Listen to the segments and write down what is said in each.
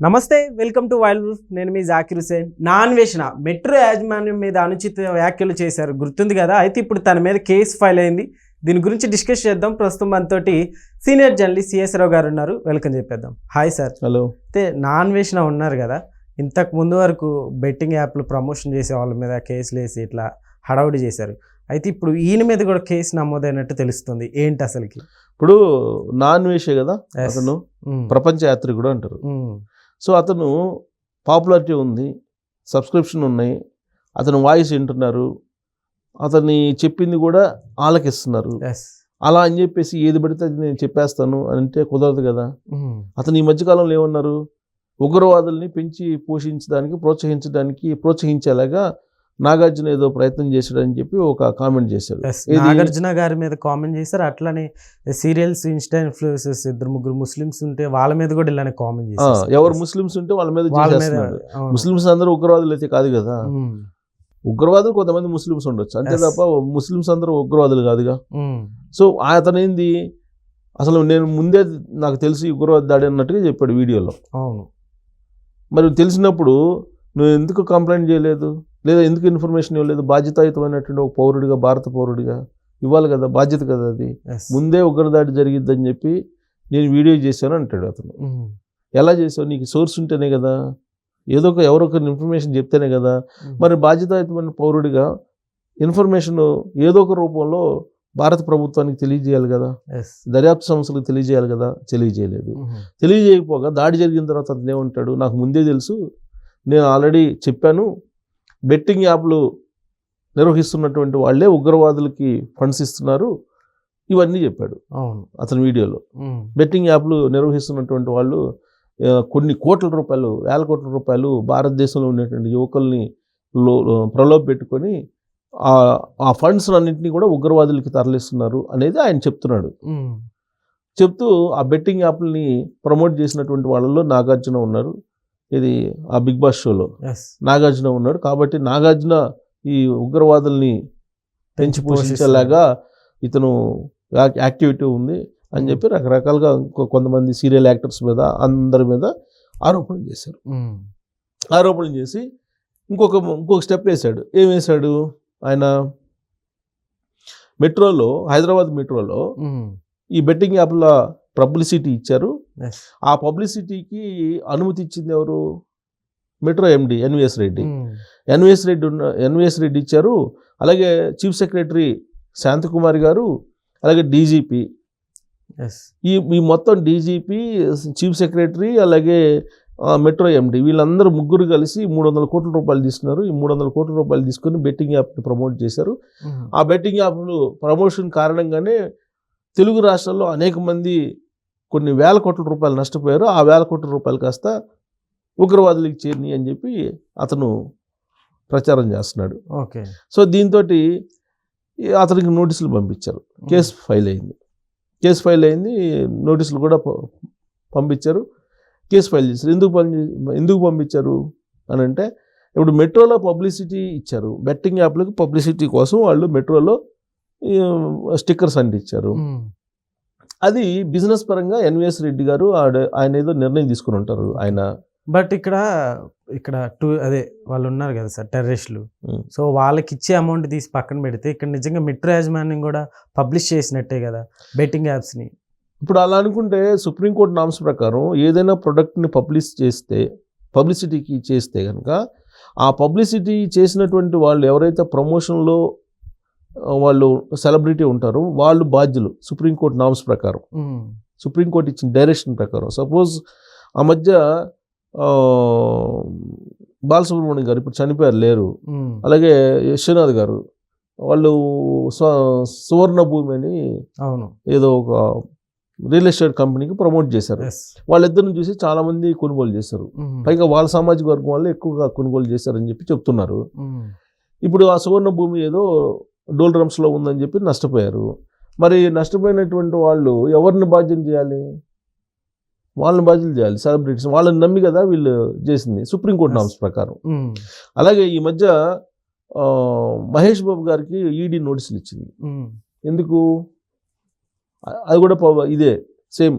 నమస్తే, welcome to wild wolf. నేను మీ Zakir Hussain. Naa Anveshana metro యాజమాన్యం మీద అనుచిత వ్యాఖ్యలు చేశారు, గుర్తుంది కదా. అయితే ఇప్పుడు తన మీద కేసు ఫైల్ అయింది. దీని గురించి డిస్కస్ చేద్దాం. ప్రస్తుతం మనతోటి సీనియర్ జర్నలిస్ట్ సిఎస్ రావు గారు ఉన్నారు. వెల్కమ్ చెప్పేద్దాం. Hi sir. హలో. అయితే నాన్వేషణ ఉన్నారు కదా, ఇంతకు ముందు వరకు బెట్టింగ్ యాప్లు ప్రమోషన్ చేసే వాళ్ళ మీద కేసులు వేసి ఇట్లా హడావుడి చేశారు. అయితే ఇప్పుడు ఈయన మీద కూడా కేసు నమోదైనట్టు తెలుస్తుంది. ఏంటి అసలుకి? ఇప్పుడు నాన్వేషే కదా అతను, ప్రపంచ యాత్రికుడు అంటారు. సో అతను పాపులారిటీ ఉంది, సబ్స్క్రిప్షన్ ఉన్నాయి, అతను వాయిస్ వింటున్నారు, అతన్ని చెప్పింది కూడా ఆలకిస్తున్నారు. అలా అని చెప్పేసి ఏది పడితే అది నేను చెప్పేస్తాను అంటే కుదరదు కదా. అతను ఈ మధ్యకాలంలో ఏమన్నారు, ఉగ్రవాదుల్ని పెంచి పోషించడానికి ప్రోత్సహించేలాగా నాగార్జున ఏదో ప్రయత్నం చేశాడని చెప్పి ఒక కామెంట్ చేశాడు. నాగార్జున గారి మీద కామెంట్ చేశారు. అట్లానే సీరియల్స్ ఇన్స్టా ఇన్ఫ్లుయెన్సర్స్ 2-3 ముస్లిమ్స్ ఉంటే వాళ్ళ మీద కూడా ఇలానే కామెంట్ చేశారు. ఎవరు ముస్లిమ్స్ ఉంటే వాళ్ళ మీద ముస్లిమ్స్ అందరూ ఉగ్రవాదులు అయితే కాదు కదా. ఉగ్రవాదులు కొంతమంది ముస్లిమ్స్ ఉండొచ్చు అంతే తప్ప ముస్లిమ్స్ అందరూ ఉగ్రవాదులు కాదుగా. సో అతను ఏంది, అసలు నేను ముందే నాకు తెలిసి ఉగ్రవాద దాడి అన్నట్టుగా చెప్పాడు వీడియోలో. మరి తెలిసినప్పుడు నువ్వు ఎందుకు కంప్లైంట్ చేయలేదు, లేదా ఎందుకు ఇన్ఫర్మేషన్ ఇవ్వలేదు? బాధ్యతాయుతమైనటువంటి ఒక పౌరుడిగా, భారత పౌరుడిగా ఇవ్వాలి కదా, బాధ్యత కదా అది. ముందే ఉగ్రదాడి జరిగిద్దని చెప్పి నేను వీడియో చేశాను అంటాడు అతను. ఎలా చేసావు? నీకు సోర్స్ ఉంటేనే కదా, ఎవరో ఒకరి ఇన్ఫర్మేషన్ చెప్తేనే కదా. మరి బాధ్యతాయుతమైన పౌరుడిగా ఇన్ఫర్మేషన్ ఏదో ఒక రూపంలో భారత ప్రభుత్వానికి తెలియజేయాలి కదా, దర్యాప్తు సంస్థలకు తెలియజేయాలి కదా. తెలియజేయలేదు. తెలియజేయకపోగా దాడి జరిగిన తర్వాత అతను ఏమంటాడు, నాకు ముందే తెలుసు, నేను ఆల్రెడీ చెప్పాను, బెట్టింగ్ యాప్లు నిర్వహిస్తున్నటువంటి వాళ్ళే ఉగ్రవాదులకి ఫండ్స్ ఇస్తున్నారు, ఇవన్నీ చెప్పాడు అతని వీడియోలో. బెట్టింగ్ యాప్లు నిర్వహిస్తున్నటువంటి వాళ్ళు కొన్ని కోట్ల రూపాయలు, వేల కోట్ల రూపాయలు భారతదేశంలో ఉండేటువంటి యువకుల్ని ప్రలోభ పెట్టుకొని ఆ ఫండ్స్ అన్నింటినీ కూడా ఉగ్రవాదులకి తరలిస్తున్నారు అనేది ఆయన చెప్తున్నాడు. చెప్తూ ఆ బెట్టింగ్ యాప్లని ప్రమోట్ చేసినటువంటి వాళ్ళలో నాగార్జున ఉన్నారు. ఇది ఆ బిగ్ బాస్ షోలో నాగార్జున ఉన్నాడు. కాబట్టి నాగార్జున ఈ ఉగ్రవాదుల్ని పెంచి పోషించేలాగా ఇతను యాక్టివిటీ ఉంది అని చెప్పి రకరకాలుగా కొంతమంది సీరియల్ యాక్టర్స్ మీద, అందరి మీద ఆరోపణలు చేశారు. ఆరోపణలు చేసి ఇంకొక స్టెప్ వేశాడు. ఏం వేశాడు ఆయన? మెట్రోలో, హైదరాబాద్ మెట్రోలో ఈ బెట్టింగ్ యాప్ల పబ్లిసిటీ ఇచ్చారు. ఆ పబ్లిసిటీకి అనుమతి ఇచ్చింది ఎవరు? మెట్రో ఎండి ఎన్విఎస్ రెడ్డి. ఎన్విఎస్ రెడ్డి ఇచ్చారు. అలాగే చీఫ్ సెక్రటరీ శాంతకుమారి గారు, అలాగే డీజీపీ, ఈ మొత్తం డీజీపీ, చీఫ్ సెక్రటరీ, అలాగే మెట్రో ఎండి, వీళ్ళందరూ ముగ్గురు కలిసి 300 కోట్ల రూపాయలు తీసుకున్నారు. ఈ 300 కోట్ల రూపాయలు తీసుకొని బెట్టింగ్ యాప్ని ప్రమోట్ చేశారు. ఆ బెట్టింగ్ యాప్లు ప్రమోషన్ కారణంగానే తెలుగు రాష్ట్రాల్లో అనేక మంది కొన్ని వేల కోట్ల రూపాయలు నష్టపోయారు. ఆ వేల కోట్ల రూపాయలు కాస్త ఉగ్రవాదులకు చేరినాయి అని చెప్పి అతను ప్రచారం చేస్తున్నాడు. సో దీంతో అతనికి నోటీసులు పంపించారు. కేసు ఫైల్ అయింది. నోటీసులు కూడా పంపించారు. కేసు ఫైల్ చేశారు. ఎందుకు పంపించారు అని అంటే, ఇప్పుడు మెట్రోలో పబ్లిసిటీ ఇచ్చారు. బెట్టింగ్ యాప్లకు పబ్లిసిటీ కోసం వాళ్ళు మెట్రోలో స్టిక్కర్స్ అంటించారు. అది బిజినెస్ పరంగా ఎన్విఎస్ రెడ్డి గారు ఆయన ఏదో నిర్ణయం తీసుకుని ఉంటారు ఆయన. బట్ ఇక్కడ అదే వాళ్ళు ఉన్నారు కదా సార్, టెర్రరిస్టులు. సో వాళ్ళకి ఇచ్చే అమౌంట్ తీసి పక్కన పెడితే ఇక్కడ నిజంగా మెట్రో యాజమాన్యం కూడా పబ్లిష్ చేసినట్టే కదా బెట్టింగ్ యాప్స్ని. ఇప్పుడు అలా అనుకుంటే సుప్రీంకోర్టు నామ్స్ ప్రకారం ఏదైనా ప్రొడక్ట్ని పబ్లిసిటీకి చేస్తే కనుక ఆ పబ్లిసిటీ చేసినటువంటి వాళ్ళు ఎవరైతే ప్రమోషన్లో వాళ్ళు సెలబ్రిటీ ఉంటారు, వాళ్ళు బాధ్యులు సుప్రీంకోర్టు నామ్స్ ప్రకారం, సుప్రీంకోర్టు ఇచ్చిన డైరెక్షన్ ప్రకారం. సపోజ్ ఆ మధ్య బాలసుబ్రహ్మణ్యం గారు ఇప్పుడు చనిపోయారు, లేరు. అలాగే యశ్వనాథ్ గారు, వాళ్ళు సువర్ణ భూమి అని ఏదో ఒక రియల్ ఎస్టేట్ కంపెనీకి ప్రమోట్ చేశారు. వాళ్ళిద్దరిని చూసి చాలా మంది కొనుగోలు చేశారు. పైగా వాళ్ళ సామాజిక వర్గం వాళ్ళు ఎక్కువగా కొనుగోలు చేశారని చెప్పి చెప్తున్నారు. ఇప్పుడు ఆ సువర్ణ భూమి ఏదో డోల్ డ్రమ్స్లో ఉందని చెప్పి నష్టపోయారు. మరి నష్టపోయినటువంటి వాళ్ళు ఎవరిని బాధ్యం చేయాలి? వాళ్ళని బాధ్యతలు చేయాలి, సెలబ్రిటీస్. వాళ్ళని నమ్మి కదా వీళ్ళు చేసింది సుప్రీంకోర్టు నామ్స్ ప్రకారం. అలాగే ఈ మధ్య మహేష్ బాబు గారికి ఈడీ నోటీసులు ఇచ్చింది. ఎందుకు? అది కూడా ఇదే సేమ్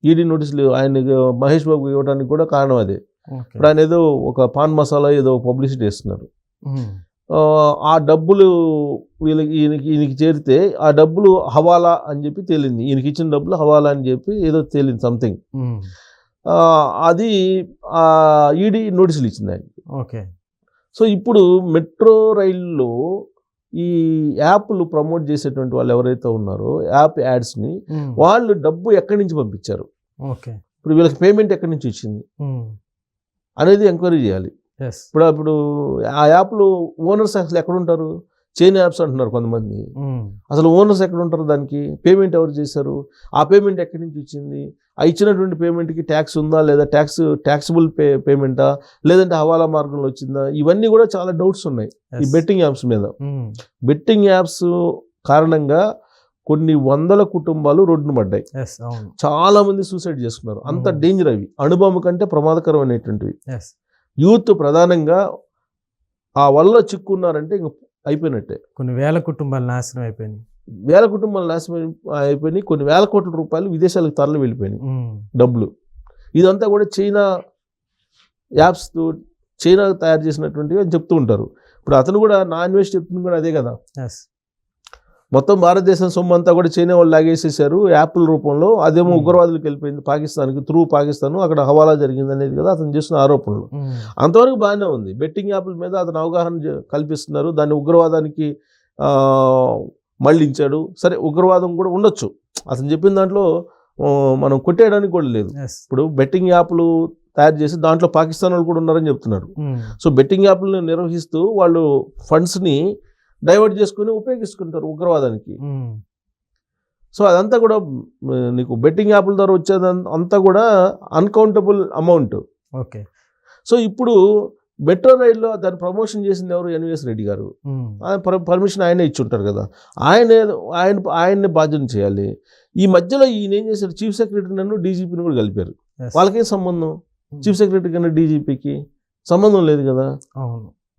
ఈడీ నోటీసులు ఆయన మహేష్ బాబు ఇవ్వడానికి కూడా కారణం అదే. ఓకే. ఇప్పుడు ఆయన ఏదో ఒక పాన్ మసాలా ఏదో పబ్లిసిటీ ఇస్తున్నారు. ఆ డబ్బులు ఈయనకి చేరితే ఆ డబ్బులు హవాలా అని చెప్పి తేలింది. ఈయనకి ఇచ్చిన డబ్బులు హవాలా అని చెప్పి ఏదో తేలింది సంథింగ్. అది ఈడీ నోటీసులు ఇచ్చింది ఆయన. ఓకే. సో ఇప్పుడు మెట్రో రైల్లో ఈ యాప్లు ప్రమోట్ చేసేటువంటి వాళ్ళు ఎవరైతే ఉన్నారో యాప్ యాడ్స్ని వాళ్ళు డబ్బు ఎక్కడి నుంచి పంపించారు, ఓకే, ఇప్పుడు వీళ్ళకి పేమెంట్ ఎక్కడి నుంచి వచ్చింది అనేది ఎంక్వైరీ చేయాలి. ఇప్పుడు ఆ యాప్లు ఓనర్స్ అసలు ఎక్కడ ఉంటారు? చైన్ యాప్స్ అంటున్నారు కొంతమంది. అసలు ఓనర్స్ ఎక్కడ ఉంటారు? దానికి పేమెంట్ ఎవరు చేశారు? ఆ పేమెంట్ ఎక్కడి నుంచి వచ్చింది? ఆ ఇచ్చినటువంటి పేమెంట్కి ట్యాక్స్ ఉందా లేదా, ట్యాక్సిబుల్ పేమెంటా, లేదంటే హవాలా మార్గంలో వచ్చిందా? ఇవన్నీ కూడా చాలా డౌట్స్ ఉన్నాయి ఈ బెట్టింగ్ యాప్స్ మీద. బెట్టింగ్ యాప్స్ కారణంగా కొన్ని వందల కుటుంబాలు రోడ్డున పడ్డాయి. చాలా మంది సూసైడ్ చేసుకున్నారు. అంత డేంజర్ అవి, అణుబాంబు కంటే ప్రమాదకరం అనేటువంటివి. యూత్ ప్రధానంగా ఆ వల్ల చిక్కున్నారంటే ఇంక అయిపోయినట్టే. కొన్ని వేల కుటుంబాలు నాశనం అయిపోయినాయి. కొన్ని వేల కోట్ల రూపాయలు విదేశాలకు తరలి వెళ్ళిపోయినాయి డబ్బులు. ఇదంతా కూడా చైనా యాప్స్తో, చైనా తయారు చేసినటువంటివి అని చెప్తూ ఉంటారు. ఇప్పుడు అతను కూడా నా ఇన్వెస్ట్ చెప్తుంది కూడా అదే కదా. మొత్తం భారతదేశం సొమ్ము అంతా కూడా చైనా వాళ్ళు లాగేసేసారు యాప్ల రూపంలో. అదేమో ఉగ్రవాదులకు వెళ్ళిపోయింది పాకిస్తాన్కి, త్రూ పాకిస్తాన్, అక్కడ హవాలా జరిగింది అనేది కదా అతను చేస్తున్న ఆరోపణలు. అంతవరకు బాగానే ఉంది. బెట్టింగ్ యాప్ల మీద అతను అవగాహన కల్పిస్తున్నారు, దాన్ని ఉగ్రవాదానికి మళ్ళించాడు. సరే, ఉగ్రవాదం కూడా ఉండొచ్చు, అతను చెప్పిన దాంట్లో మనం కొట్టేయడానికి కూడా లేదు. ఇప్పుడు బెట్టింగ్ యాప్లు తయారు చేసి దాంట్లో పాకిస్తాన్ వాళ్ళు కూడా ఉన్నారని చెప్తున్నారు. సో బెట్టింగ్ యాప్లను నిర్వహిస్తూ వాళ్ళు ఫండ్స్ని డైవర్ట్ చేసుకుని ఉపయోగించుకుంటారు ఉగ్రవాదానికి. సో అదంతా కూడా నీకు బెట్టింగ్ యాప్ల ద్వారా వచ్చేది అంతా కూడా అన్కౌంటబుల్ అమౌంట్. ఓకే. సో ఇప్పుడు మెట్రో రైల్లో దాన్ని ప్రమోషన్ చేసింది ఎవరు? ఎన్విఎస్ రెడ్డి గారు. పర్మిషన్ ఆయనే ఇచ్చి ఉంటారు కదా, ఆయన్ని బాధ్యత చేయాలి. ఈ మధ్యలో ఈయన ఏం చేశారు? చీఫ్ సెక్రటరీ నన్ను డీజీపీని కూడా కలిపారు. వాళ్ళకేం సంబంధం? చీఫ్ సెక్రటరీ కన్నా డీజీపీకి సంబంధం లేదు కదా.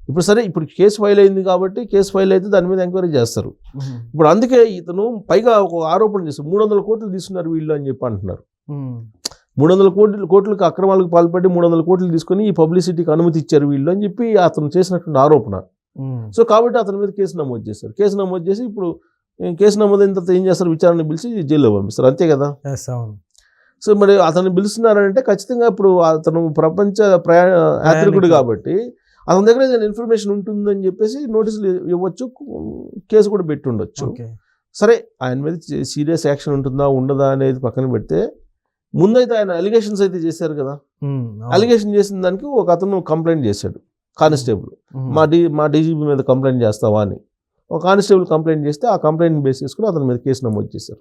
ఇప్పుడు సరే, ఇప్పుడు కేసు ఫైల్ అయింది కాబట్టి, కేసు ఫైల్ అయితే దాని మీద ఎంక్వైరీ చేస్తారు. ఇప్పుడు అందుకే ఇతను పైగా ఒక ఆరోపణ చేస్తారు, 300 కోట్లు తీసుకున్నారు వీళ్ళు అని చెప్పి అంటున్నారు. 300 కోట్లకు అక్రమాలకు పాల్పడి 300 కోట్లు తీసుకొని ఈ పబ్లిసిటీకి అనుమతి ఇచ్చారు వీళ్ళు అని చెప్పి అతను చేసినటువంటి ఆరోపణ. సో కాబట్టి అతని మీద కేసు నమోదు చేస్తారు. కేసు నమోదు చేసి ఇప్పుడు కేసు నమోదైన తర్వాత ఏం చేస్తారు? విచారణ పిలిచి జైల్లో పంపిస్తారు, అంతే కదా. సో మరి అతను పిలుస్తున్నారంటే ఖచ్చితంగా ఇప్పుడు అతను ప్రపంచ యాత్రికుడు కాబట్టి అతని దగ్గర ఏదైనా ఇన్ఫర్మేషన్ ఉంటుందని చెప్పేసి నోటీసులు ఇవ్వచ్చు, కేసు కూడా పెట్టి ఉండొచ్చు. సరే, ఆయన మీద సీరియస్ యాక్షన్ ఉంటుందా ఉండదా అనేది పక్కన పెడితే, ముందైతే ఆయన అలిగేషన్స్ అయితే చేశారు కదా. అలిగేషన్ చేసిన దానికి ఒక అతను కంప్లైంట్ చేశాడు, కానిస్టేబుల్. మా డీజీపీ మీద కంప్లైంట్ చేస్తావా అని ఒక కానిస్టేబుల్ కంప్లైంట్ చేస్తే ఆ కంప్లైంట్ బేస్ చేసుకుని అతని మీద కేసు నమోదు చేశారు.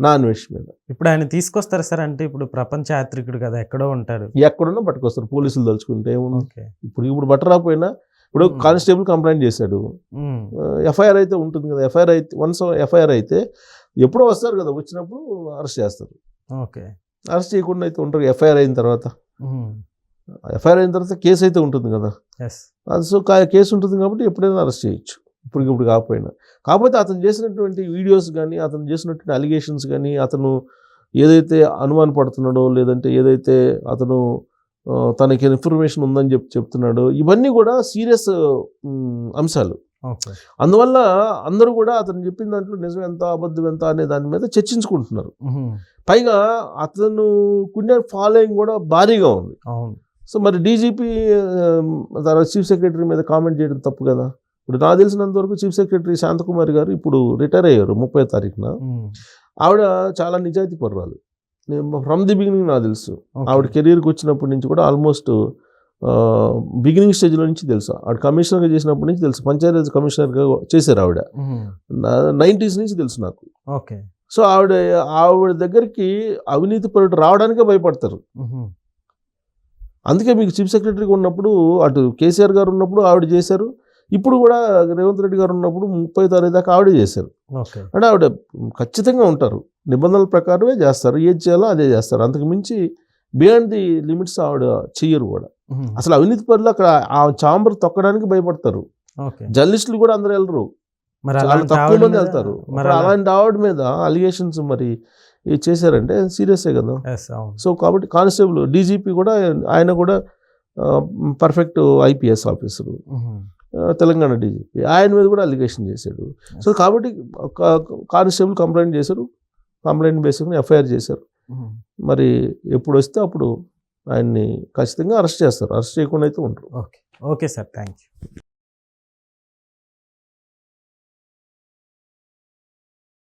నా ఇన్వెస్ట్ మీద. ఇప్పుడు ఆయన తీసుకొస్తారు సార్, అంటే ఇప్పుడు ప్రపంచ యాత్రికుడు కదా, ఎక్కడో ఉంటాడు, ఎక్కడున్నా పట్టుకొస్తారు పోలీసులు తలుచుకుంటే. ఇప్పుడు బట్టరాపోయినా ఇప్పుడు కానిస్టేబుల్ కంప్లైంట్ చేశాడు, ఎఫ్ఐఆర్ అయితే ఉంటుంది కదా. ఎఫ్ఐఆర్ అయితే ఎప్పుడో వస్తారు కదా, వచ్చినప్పుడు అరెస్ట్ చేస్తారు. అరెస్ట్ చేయకుండా అయితే ఉంటారు. ఎఫ్ఐఆర్ అయిన తర్వాత కేసు అయితే ఉంటుంది కదా. సో కేసు ఉంటుంది కాబట్టి ఎప్పుడైనా అరెస్ట్ చేయొచ్చు, ఇప్పుడు కాకపోయినా. కాకపోతే అతను చేసినటువంటి వీడియోస్ కానీ, అతను చేసినటువంటి అలిగేషన్స్ కానీ, అతను ఏదైతే అనుమాన పడుతున్నాడో, లేదంటే ఏదైతే అతను తనకి ఇన్ఫర్మేషన్ ఉందని చెప్తున్నాడో, ఇవన్నీ కూడా సీరియస్ అంశాలు. అందువల్ల అందరూ కూడా అతను చెప్పిన దాంట్లో నిజం ఎంత అబద్ధం ఎంత అనే దాని మీద చర్చించుకుంటున్నారు. పైగా అతను కొన్ని ఫాలోయింగ్ కూడా భారీగా ఉంది. సో మరి డీజీపీ చీఫ్ సెక్రటరీ మీద కామెంట్ చేయడం తప్పు కదా. ఇప్పుడు నాకు తెలిసినంత వరకు చీఫ్ సెక్రటరీ శాంతకుమారి గారు ఇప్పుడు రిటైర్ అయ్యారు 30వ తారీఖున. ఆవిడ చాలా నిజాయితీ పర్రాలు, ఫ్రమ్ ది బిగినింగ్ నాకు తెలుసు. ఆవిడ కెరీర్కి వచ్చినప్పటి నుంచి కూడా ఆల్మోస్ట్ బిగినింగ్ స్టేజ్లో నుంచి తెలుసు. ఆవిడ కమిషనర్గా చేసినప్పటి నుంచి తెలుసు, పంచాయతీ కమిషనర్గా చేశారు ఆవిడ. 90s నుంచి తెలుసు నాకు. సో ఆవిడ దగ్గరికి అవినీతి పరుడు రావడానికే భయపడతారు. అందుకే మీకు చీఫ్ సెక్రటరీగా ఉన్నప్పుడు, అటు కేసీఆర్ గారు ఉన్నప్పుడు ఆవిడ చేశారు, ఇప్పుడు కూడా రేవంత్ రెడ్డి గారు ఉన్నప్పుడు 30వ తారీఖు దాకా ఆవిడే చేశారు. అంటే ఆవిడ ఖచ్చితంగా ఉంటారు, నిబంధనల ప్రకారమే చేస్తారు, ఏది చేయాలో అదే చేస్తారు. అంతకు మించి బియాండ్ ది లిమిట్స్ ఆవిడ చెయ్యరు కూడా. అసలు అవినీతి పరులు అక్కడ ఆ ఛాంబర్ తొక్కడానికి భయపడతారు. జర్నలిస్టులు కూడా అందరూ వెళ్ళరు, చాలా తక్కువ మంది వెళ్తారు. అలాంటి ఆవిడ మీద అలిగేషన్స్ మరి ఇది చేశారంటే సీరియసే కదా. Yes, అవును. సో కాబట్టి కానిస్టేబుల్ డీజీపీ కూడా ఆయన కూడా perfect IPS officer, Telangana DGP, ఆయన మీద కూడా అలిగేషన్ చేశాడు. సో కాబట్టి కానిస్టేబుల్ కంప్లైంట్ చేశారు, కంప్లైంట్ బేసిక్ని ఎఫ్ఐఆర్ చేశారు. మరి ఎప్పుడు వస్తే అప్పుడు ఆయన్ని ఖచ్చితంగా అరెస్ట్ చేస్తారు, అరెస్ట్ చేయకుండా అయితే ఉండరు. Okay sir, thank you.